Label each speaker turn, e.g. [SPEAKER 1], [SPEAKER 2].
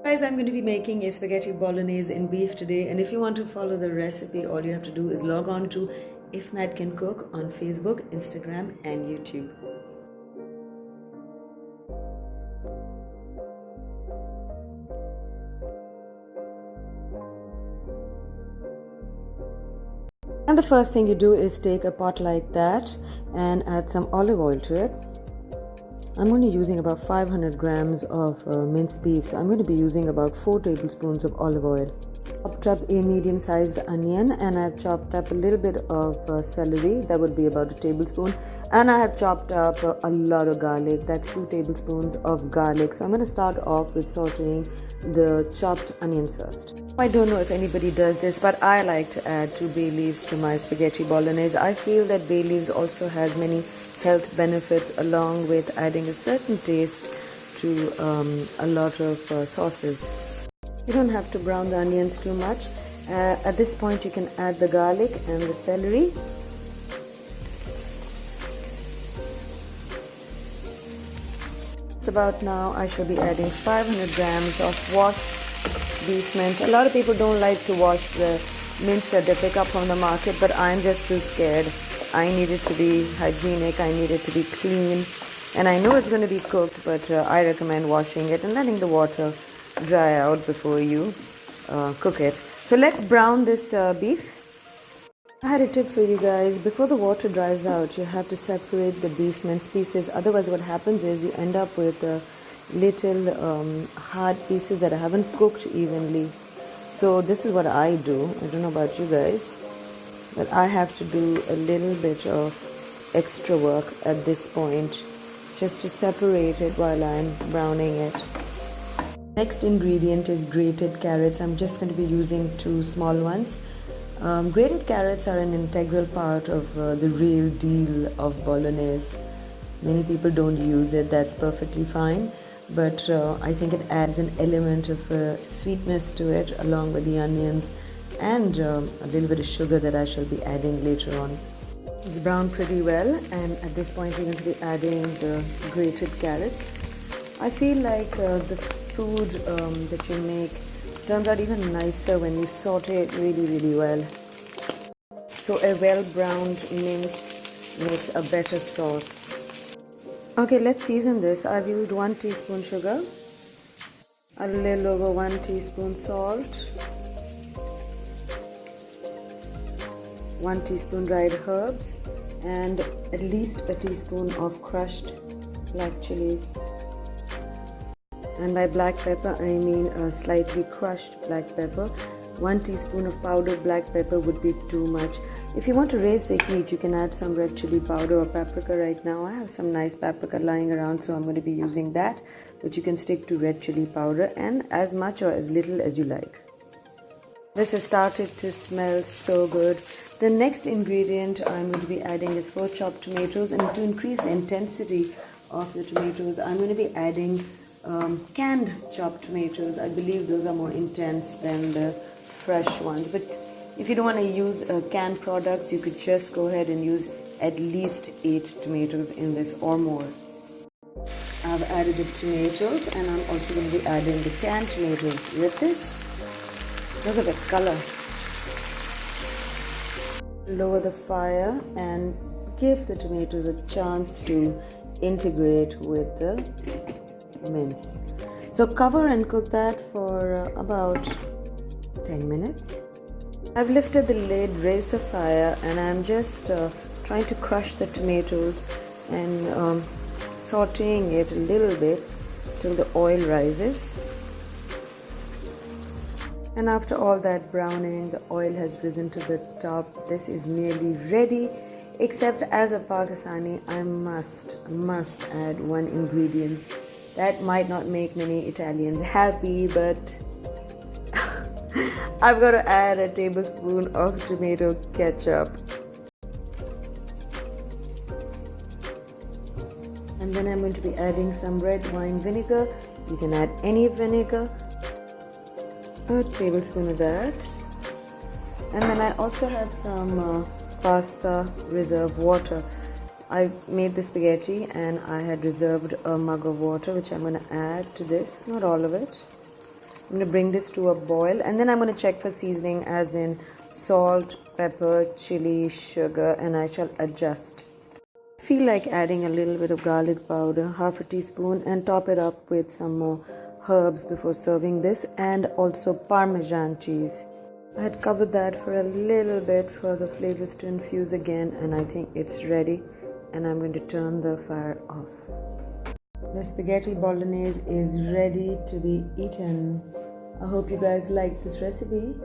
[SPEAKER 1] Guys, I'm going to be making a spaghetti bolognese in beef today, and if you want to follow the recipe, all you have to do is log on to Ifnatcancook on Facebook, Instagram and YouTube. And the first thing you do is take a pot like that and add some olive oil to it. I'm only using about 500 grams of minced beef, so I'm going to be using about 4 tablespoons of olive oil. Chopped up a medium-sized onion, and I've chopped up a little bit of celery, that would be about a tablespoon, and I have chopped up a lot of garlic, that's 2 tablespoons of garlic. So I'm going to start off with sauteing the chopped onions first. I don't know if anybody does this, but I like to add 2 bay leaves to my spaghetti bolognese. I feel that bay leaves also has many health benefits, along with adding a certain taste to a lot of sauces. You don't have to brown the onions too much. At this point you can add the garlic and the celery. About now I shall be adding 500 grams of washed beef mince. A lot of people don't like to wash the mince that they pick up from the market, but I'm just too scared. I need it to be hygienic, I need it to be clean, and I know it's going to be cooked, but I recommend washing it and letting the water dry out before you cook it. So let's brown this beef. I had a tip for you guys. Before the water dries out, you have to separate the beef mince pieces. Otherwise what happens is you end up with little hard pieces that haven't cooked evenly. So this is what I do. I don't know about you guys, but I have to do a little bit of extra work at this point just to separate it while I'm browning it. Next ingredient is grated carrots. I'm just going to be using 2 small ones. Grated carrots are an integral part of the real deal of bolognese. Many people don't use it, that's perfectly fine, but I think it adds an element of sweetness to it, along with the onions and a little bit of sugar that I shall be adding later on. It's browned pretty well, and at this point we're going to be adding the grated carrots. I feel like the food that you make turns out even nicer when you saute it really well. So a well browned mince makes a better sauce. Okay, let's season this. I've used 1 teaspoon sugar, a little over 1 teaspoon salt, 1 teaspoon dried herbs, and at least a teaspoon of crushed black chilies. And by black pepper I mean a slightly crushed black pepper. 1 teaspoon of powdered black pepper would be too much. If you want to raise the heat, you can add some red chili powder or paprika. Right now I have some nice paprika lying around, so I'm going to be using that, but you can stick to red chili powder, and as much or as little as you like. This has started to smell so good. The next ingredient I'm going to be adding is 4 chopped tomatoes, and to increase the intensity of the tomatoes I'm going to be adding canned chopped tomatoes. I believe those are more intense than the fresh ones, but if you don't want to use canned products, you could just go ahead and use at least 8 tomatoes in this or more. I've added the tomatoes, and I'm also going to be adding the canned tomatoes with this. Look at the color. Lower the fire and give the tomatoes a chance to integrate with the mince. So cover and cook that for about 10 minutes. I've lifted the lid, raised the fire, and I'm just trying to crush the tomatoes and sauteing it a little bit till the oil rises. And after all that browning, the oil has risen to the top. This is nearly ready, except as a Pakistani, I must add 1 ingredient. That might not make many Italians happy, but I've got to add a tablespoon of tomato ketchup. And then I'm going to be adding some red wine vinegar. You can add any vinegar. A tablespoon of that. And then I also have some pasta reserve water. I made the spaghetti and I had reserved a mug of water, which I'm going to add to this, not all of it. I'm going to bring this to a boil, and then I'm going to check for seasoning, as in salt, pepper, chili, sugar, and I shall adjust. Feel like adding a little bit of garlic powder, half a teaspoon, and top it up with some more herbs before serving this, and also Parmesan cheese. I had covered that for a little bit for the flavors to infuse again, and I think it's ready, and I'm going to turn the fire off. The spaghetti bolognese is ready to be eaten. I hope you guys like this recipe.